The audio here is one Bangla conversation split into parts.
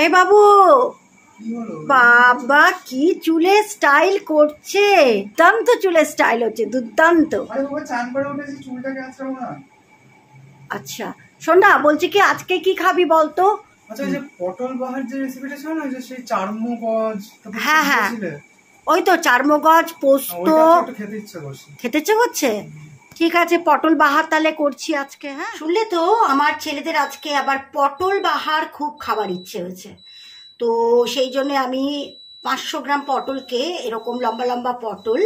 এই বাবু, বাবা কি চুলের স্টাইল করছে! দুর্দান্ত চুলের স্টাইল হচ্ছে, দুর্দান্ত। আচ্ছা শোন না, বলছি কি আজকে কি খাবি বলতো? আচ্ছা, যে পটল বাহার যে রেসিপিটা ছিল না, যে সেই চারমগজ, হ্যাঁ হ্যাঁ ওই তো চারমগজ পোস্ত খেতে ইচ্ছে করছে। ঠিক আছে, পটল বাহার তাহলে করছি আজকে। হ্যাঁ শুনলে তো, আমার ছেলেদের আজকে আবার পটল বাহার খুব খাবার ইচ্ছে হয়েছে। তো সেই জন্য আমি 500 গ্রাম পটলকে, এরকম লম্বা লম্বা পটল,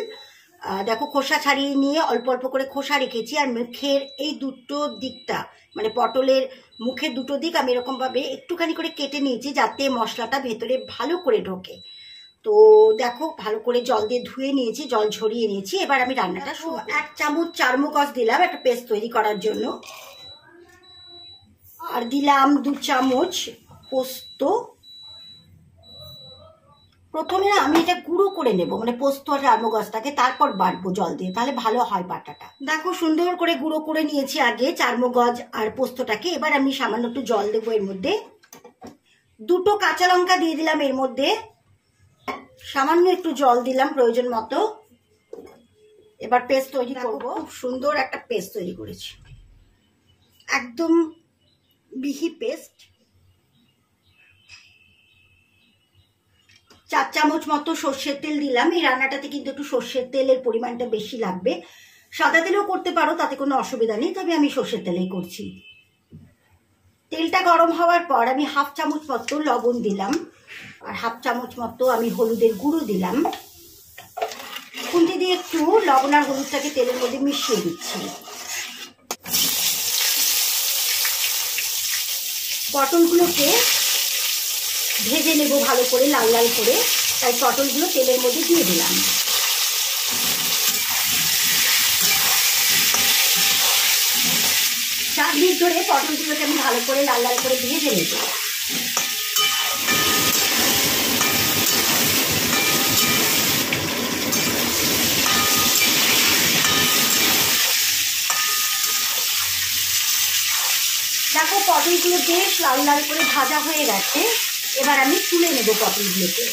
দেখো খোসা ছাড়িয়ে নিয়ে অল্প অল্প করে খোসা রেখেছি। আর মুখের এই দুটো দিকটা, মানে পটলের মুখের দুটো দিক আমি এরকমভাবে একটুখানি করে কেটে নিয়েছি, যাতে মশলাটা ভেতরে ভালো করে ঢোকে। তো দেখো ভালো করে জল দিয়ে ধুয়ে নিয়েছি, জল ঝরিয়ে নিয়েছি। এবার আমি রান্নাটা শুরু। 1 চামচ চারমগজ দিলাম একটা পেস্ট তৈরি করার জন্য, আর দিলাম 2 চামচ পোস্ত। প্রথমে না আমি এটা গুঁড়ো করে নেব, মানে পোস্ত আর চারমগজটাকে, তারপর বাটবো জল দিয়ে, তাহলে ভালো হয় বাটাটা। দেখো সুন্দর করে গুঁড়ো করে নিয়েছি আগে চারমগজ আর পোস্তটাকে। এবার আমি সামান্য একটু জল দেবো এর মধ্যে। 2টো কাঁচা লঙ্কা দিয়ে দিলাম এর মধ্যে, সামান্য একটু জল দিলাম প্রয়োজন মতো। এবার পেস্ট তৈরি করব। খুব সুন্দর একটা পেস্ট তৈরি করেছি, একদম মিহি পেস্ট। 4 চামচ মতো সর্ষের তেল দিলাম। এই রান্নাটাতে কিন্তু একটু সর্ষের তেলের পরিমাণটা বেশি লাগবে। সাদা তেলেও করতে পারো, তাতে কোনো অসুবিধা নেই, তবে আমি সর্ষের তেলেই করছি। তেলটা গরম হওয়ার পর আমি 1/2 চামচ মতো লবণ দিলাম, আর 1/2 চামচ মতো আমি হলুদের গুঁড়ো দিলাম। খুন্তি দিয়ে একটু লবণ আর হলুদটাকে তেলের মধ্যে মিশিয়ে দিচ্ছি। পটলগুলোকে ভেজে নেব ভালো করে, লাল লাল করে, তাই পটলগুলো তেলের মধ্যে দিয়ে দিলাম। চার মিনিট ধরে পটলগুলোকে আমি ভালো করে লাল লাল করে ভেজে নেব। দেখো পটলগুলো বেশ লাল লাল করে ভাজা হয়ে গেছে। এবার আমি তুলে নেব পটলগুলোকে।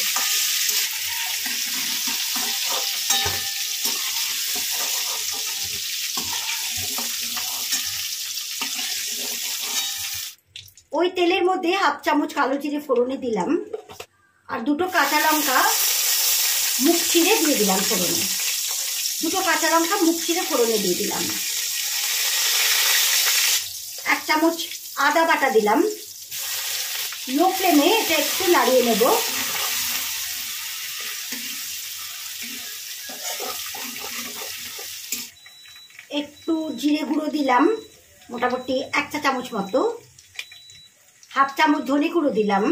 ওই তেলের মধ্যে 1/2 চামচ কালো জিরে ফোড়নে দিলাম, আর 2টো কাঁচা লঙ্কা মুখ চিরে দিয়ে দিলাম ফোড়নে। 2টো কাঁচা লঙ্কা মুখ চিরে ফোড়নে দিয়ে দিলাম। 1 চামচ আদা বাটা দিলাম। লো ফ্লেমে এটা একটু নাড়িয়ে নেব। একটু জিরে গুঁড়ো দিলাম, মোটামুটি 1 চা চামচ মতো। 1/2 চামচ ধনে গুঁড়ো দিলাম।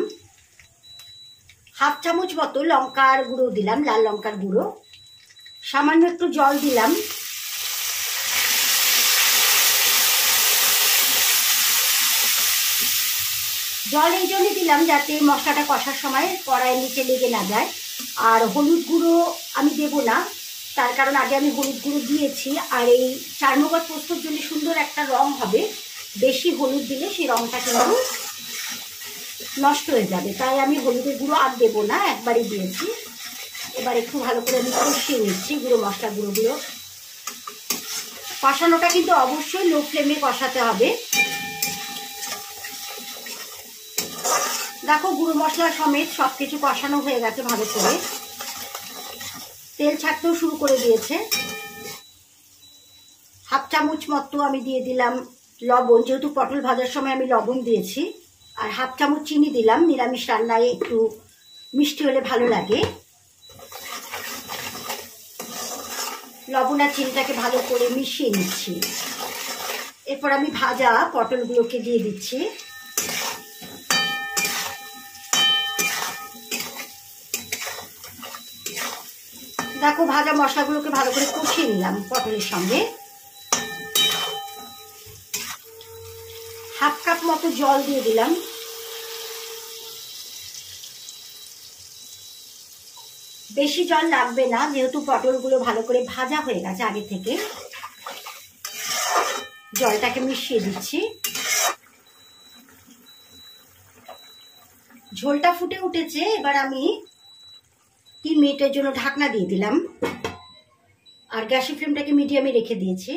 1/2 চামচ মতো লঙ্কার গুঁড়ো দিলাম, লাল লঙ্কার গুঁড়ো। সামান্য একটু জল দিলাম। জল এই জন্য দিলাম যাতে মশলাটা কষার সময় কড়াইয়ের নিচে লেগে না যায়। আর হলুদ গুঁড়ো আমি দেবো না, তার কারণ আগে আমি হলুদ গুঁড়ো দিয়েছি। আর এই চারমগজ পোস্তর জন্য সুন্দর একটা রং হবে, বেশি হলুদ দিলে সেই রংটা কিন্তু নষ্ট হয়ে যাবে, তাই আমি হলুদের গুঁড়ো আর দেবো না, একবারই দিয়েছি। এবার একটু ভালো করে আমি কষিয়ে নিচ্ছি গুঁড়ো মশলা গুঁড়োগুলো। কষানোটা কিন্তু অবশ্যই লো ফ্লেমে কষাতে হবে। দেখো গুঁড়ো মশলা সমেত সবকিছু কষানো হয়ে গেছে ভালো করে, তেল ছাড়তেও শুরু করে দিয়েছে। 1/2 চামচ মতো আমি দিয়ে দিলাম লবণ, যেহেতু পটল ভাজার সময় আমি লবণ দিয়েছি। আর 1/2 চামচ চিনি দিলাম, নিরামিষ রান্নায় একটু মিষ্টি হলে ভালো লাগে। লবণ আর চিনিটাকে ভালো করে মিশিয়ে নিচ্ছি। এরপর আমি ভাজা পটলগুলোকে দিয়ে দিচ্ছি। দেখো ভাজা মশলাগুলোকে ভালো করে কষিয়ে নিলাম পটলের সঙ্গে। 1/2 কাপ মতো জল দিয়ে দিলাম। বেশি জল লাগবে না, যেহেতু পটলগুলো ভালো করে ভাজা হয়ে গেছে আগে থেকে। জলটাকে মিশিয়ে দিচ্ছি। ঝোলটা ফুটে উঠেছে, এবার আমি 3 মিনিটের জন্য ঢাকনা দিয়ে দিলাম আর গ্যাসের ফ্লেমটাকে মিডিয়ামে রেখে দিয়েছি।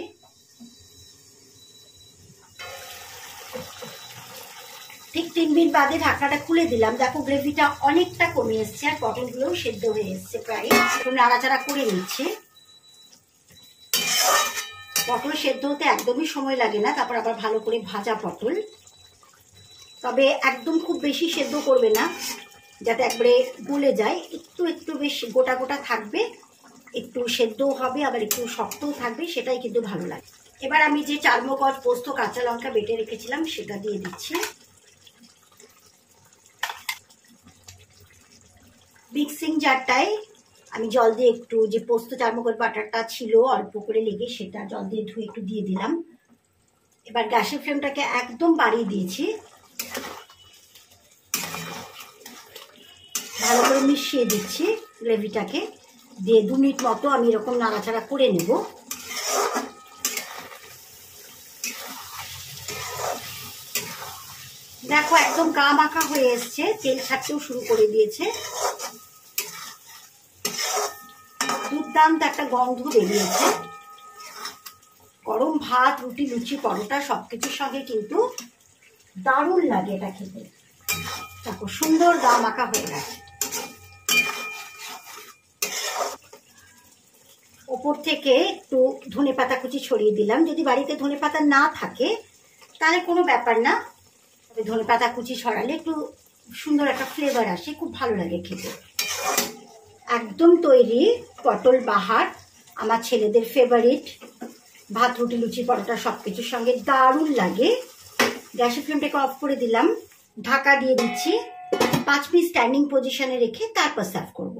ঠিক 3 মিনিট বাদে ঢাকনাটা খুলে দিলাম। দেখো গ্রেভিটা অনেকটা কমে এসছে আর পটলগুলোও সেদ্ধ হয়ে এসছে প্রায়। একটু নাড়াচাড়া করে নিচ্ছে। পটল সেদ্ধ হতে একদমই সময় লাগে না, তারপর আবার ভালো করে ভাজা পটল। তবে একদম খুব বেশি সেদ্ধ করবে না, যাতে একবারে গলে যায়। একটু একটু বেশ গোটা গোটা থাকবে, একটু সেদ্ধও হবে আবার একটু শক্তও থাকবে, সেটাই কিন্তু ভালো লাগে। এবার আমি যে চারমগজ, পোস্ত, কাঁচা লঙ্কা বেটে রেখেছিলাম সেটা দিয়ে দিচ্ছি। মিক্সিং জারটায় আমি জল দিয়ে একটু, যে পোস্ত চারমগজ বাটারটা ছিল অল্প করে লেগে, সেটা জল দিয়ে ধুয়ে একটু দিয়ে দিলাম। এবার গ্যাসের ফ্লেমটাকে একদম বাড়িয়ে দিয়েছি। ভালো করে মিশিয়ে দিচ্ছি গ্রেভিটাকে দিয়ে 2 মিনিট মতো আমি এরকম নাড়াচাড়া করে নেব। দেখো একদম গা মাখা হয়ে এসছে, তেল ছাড়তেও শুরু করে দিয়েছে। দুর্দান্ত একটা গন্ধ বেরিয়েছে। গরম ভাত, রুটি, লুচি, পরোটা সবকিছুর সঙ্গে কিন্তু দারুণ লাগে এটা খেতে। দেখো সুন্দর গা মাখা হয়ে গেছে। ওপর থেকে একটু ধনেপাতা কুচি ছড়িয়ে দিলাম। যদি বাড়িতে ধনেপাতা না থাকে তাহলে কোনো ব্যাপার না, তবে ধনেপাতা কুচি ছড়ালে একটু সুন্দর একটা ফ্লেভার আসে, খুব ভালো লাগে খেতে। একদম তৈরি পটল বাহার, আমার ছেলেদের ফেভারিট। ভাত, রুটি, লুচি, পরোটা সবকিছুর সঙ্গে দারুণ লাগে। গ্যাসের ফ্লেমটাকে অফ করে দিলাম, ঢাকা দিয়ে দিচ্ছি। 5 মিনিট স্ট্যান্ডিং পজিশনে রেখে তারপর সার্ভ করব।